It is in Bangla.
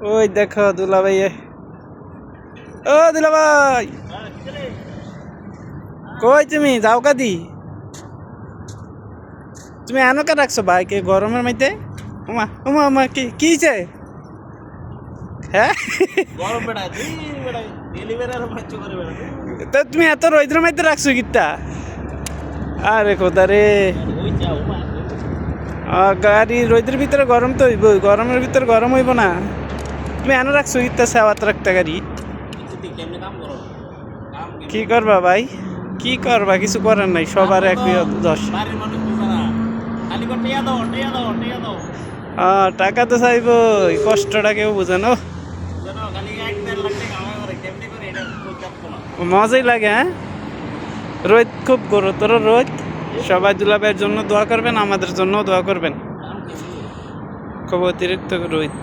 ওই দেখো দুলাভাই, ও দুলাভাই কই তুমি যাও কাদি? তুমি এনো কে রাখছো বাইকে গরমের মধ্যে? উমা উমা উমা কি কিছে? হ্যাঁ তো তুমি এত রৌদ্রের মধ্যে রাখছো কিতা? আরে খোদা রে, গাড়ি রৌদ্রের ভিতরে গরম তো হইব, গরমের ভিতরে গরম হইব না? তুমি এনে রাখছো কিতা সেওয়াত রাখতে গাড়ি? কি করবা ভাই, কি করবা? কিছু করার নাই, সবার একই দশ। টাকা তো চাইব, কষ্টটা কেউ বুঝে না। মজাই লাগে। হ্যাঁ, রোদ খুব গুরুতর রোদ। সবাই দুলাভাইয়ের জন্য দোয়া করবেন, আমাদের জন্য দোয়া করবেন। খুব অতিরিক্ত রোদ।